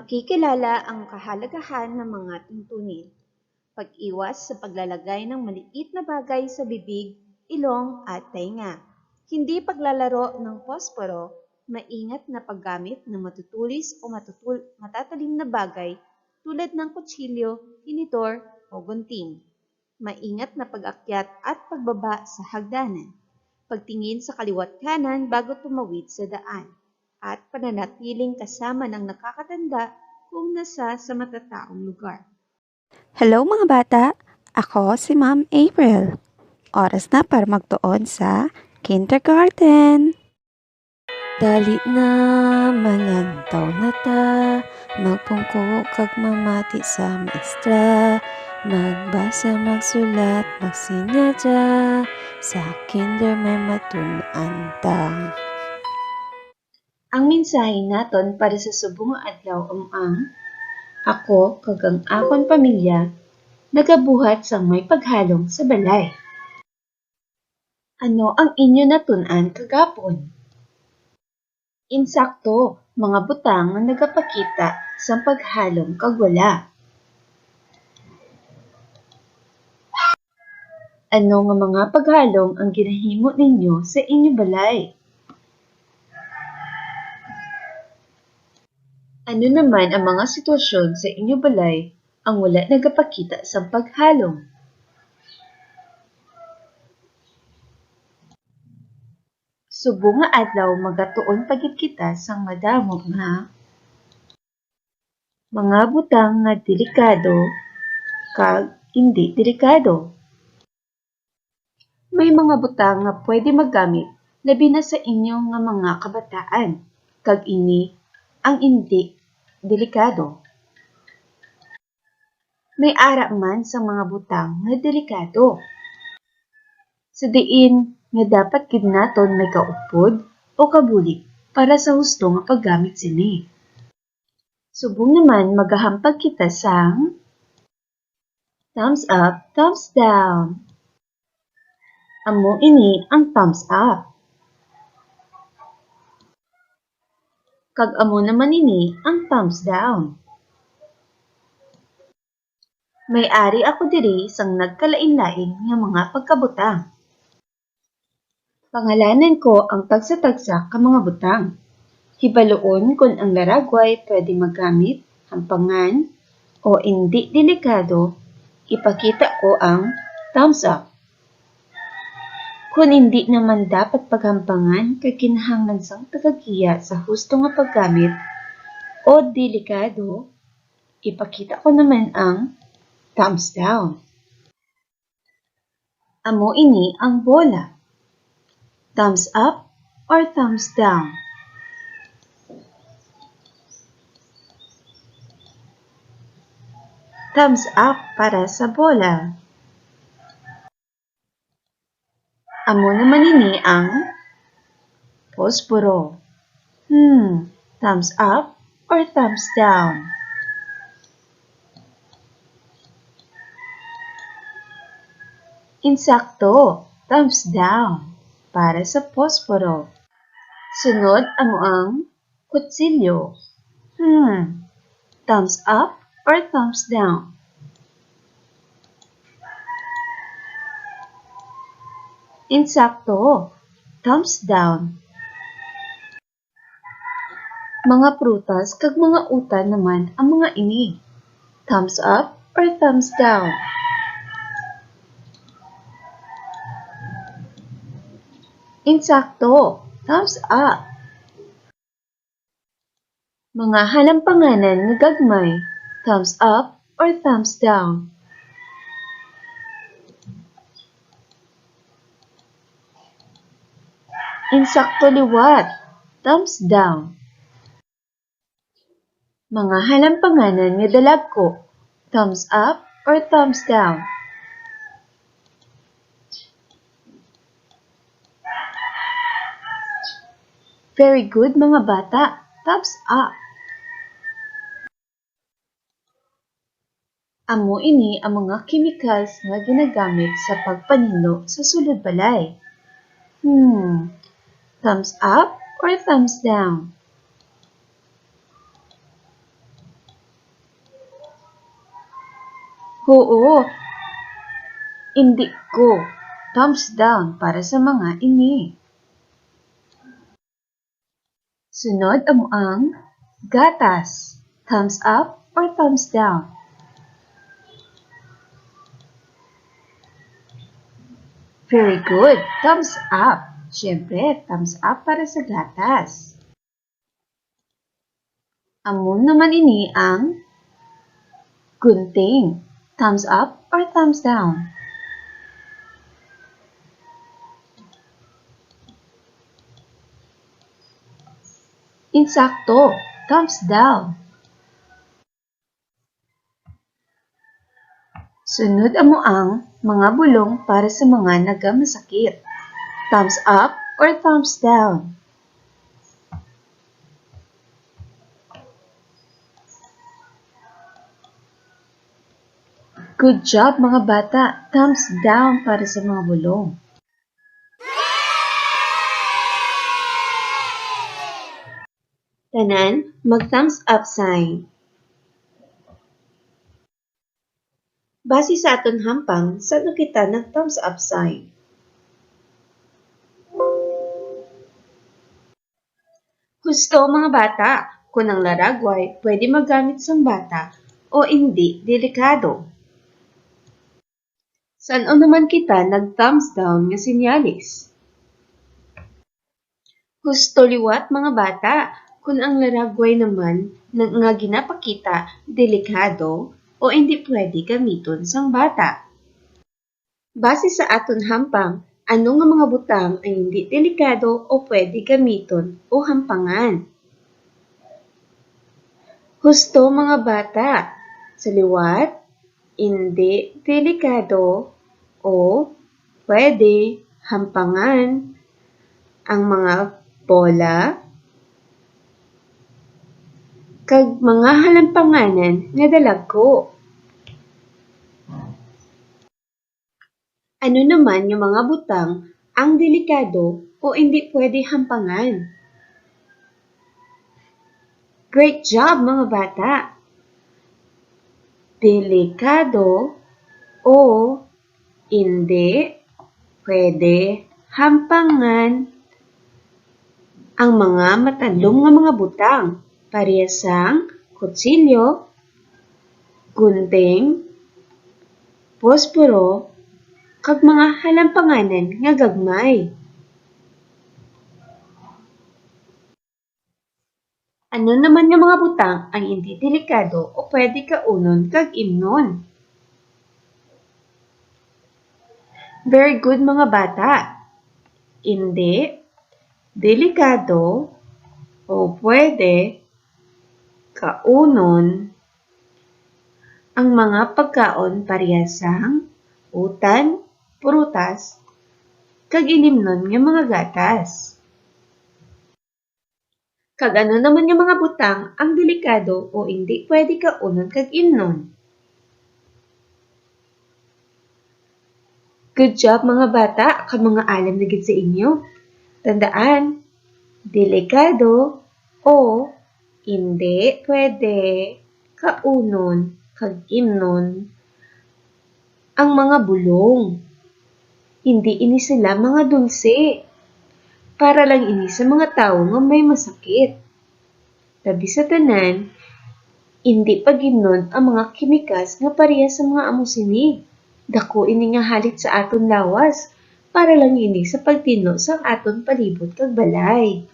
Pakikilala ang kahalagahan ng mga tuntunin. Pag-iwas sa paglalagay ng maliit na bagay sa bibig, ilong at tainga. Hindi paglalaro ng posporo, maingat na paggamit ng matutulis o matatalim na bagay tulad ng kutsilyo, tinitor o gunting. Maingat na pag-akyat at pagbaba sa hagdanan. Pagtingin sa kaliwat kanan bago tumawid sa daan. At pananatiling kasama ng nakakatanda kung nasa sa matataong lugar. Hello mga bata! Ako si Ma'am April. Oras na para magtuon sa kindergarten. Dali na manantaw na ta, magpungko kag mamati sa maestra, magbasa, magsulat, magsinyadya, sa kinder may matun-an ta. Ang mensahe naton para sa subong nga adlaw ang ako kag ang akon pamilya nagabuhat sang may paghalong sa balay. Ano ang inyo natun-an kagapon? Insakto, mga butang nga nagapakita sa paghalong kag wala. Ano nga mga paghalong ang ginahimo ninyo sa inyo balay? Ano naman ang mga sitwasyon sa inyo balay ang wala nagapakita sa paghalong? Subong nga adlaw magatuon pagid kita sang madamo nga mga butang nga delikado kag hindi delikado. May mga butang nga pwede magamit labi na sa inyo nga mga kabataan kag ini ang hindi delikado. May ara man sa mga butang nga delikado. Sa diin nga dapat gid naton may kaupod o kabulig para sa husto nga paggamit sini. Subong naman magahampag kita sang thumbs up, thumbs down. Amo ini ang thumbs up. Kag amo naman ini ang thumbs down. May-ari ako diri sang nagkalain-lain nga mga pagkabutang. Pangalanan ko ang tagsa-tagsa ka mga butang. Hibaluon kung ang laragway pwede magamit, hampangan, o hindi delikado, ipakita ko ang thumbs up. Kung hindi naman dapat paghampangan kay kinahanglan sang tagagiya sa husto nga paggamit o delikado, ipakita ko naman ang thumbs down. Amo ini ang bola. Thumbs up or thumbs down? Thumbs up para sa bola. Amo naman ini ang posporo. Thumbs up or thumbs down? Insakto, thumbs down para sa posporo. Sunod ang kutsilyo. Thumbs up or thumbs down? Insakto, thumbs down. Mga prutas kag mga utan naman ang mga ini. Thumbs up or thumbs down? Insakto, thumbs up. Mga halampanganan nga gagmay, thumbs up or thumbs down? Insakto liwat, thumbs down. Mga halampanganan nga dalagko, thumbs up or thumbs down? Very good mga bata, thumbs up. Amo ini ang mga chemicals nga ginagamit sa pagpanino sa sulod balay. Thumbs up or thumbs down? Oo, hindi ko. Thumbs down para sa mga ini. Sunod ang gatas. Thumbs up or thumbs down? Very good. Thumbs up. Siyempre, thumbs up para sa gatas. Amon naman ini ang gunting. Thumbs up or thumbs down? Insakto. Thumbs down. Sunod ang mga bulong para sa mga nagamasakit. Thumbs up or thumbs down? Good job mga bata. Thumbs down para sa mga bulong. Tanan, mag-thumbs up sign. Base sa aton hampang, saan kita nag-thumbs up sign? Gusto mga bata, kung ang laragway pwede magamit sang bata o hindi delikado. Saan naman kita nag-thumbs down nga sinyalis? Gusto liwat mga bata, kung ang laragway naman nga ginapakita delikado o hindi pwede gamiton sang bata. Base sa aton hampang, ano nga mga butang ay hindi delikado o pwede gamiton o hampangan? Husto mga bata, sa liwat, hindi delikado o pwede hampangan ang mga bola kag mga halampanganan nga dalagko. Ano naman yung mga butang ang delikado o hindi pwede hampangan? Great job mga bata! Delikado o hindi pwede hampangan ang mga matandong nga mga butang. Parehasang kutsilyo, gunting, posporo, kag mga halampanganan nga gagmay. Ano naman nga mga butang ang hindi delikado o pwede kaunon kag imnon? Very good mga bata. Hindi delikado o pwede kaunon ang mga pagkaon parehasang utan, prutas, kag inimnon nga mga gatas. Kag ano naman nga mga butang ang delikado o hindi pwede kaunon kag imnon? Good job mga bata, kag mga alam na gid sa inyo. Tandaan, delikado o hindi pwede kaunon kag imnon ang mga bulong. Hindi ini sila mga dulce. Para lang ini sa mga tao nga may masakit. Tabi sa tanan, hindi pag-imnon ang mga kimikas nga pareha sa mga amusini. Dako ini nga halit sa aton lawas. Para lang ini sa pagtino sa aton palibot kag balay.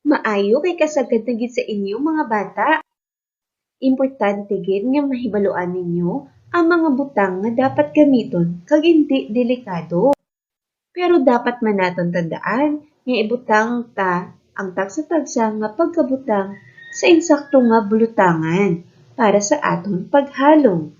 Maayo kay kasagad na gid sa inyo mga bata. Importante gid nga mahibaluan ninyo ang mga butang nga dapat gamiton kag hindi delikado. Pero dapat man naton tandaan nga ibutang ta ang tagsa-tagsa nga pagkabutang sa insakto nga bulutangan para sa aton paghalong.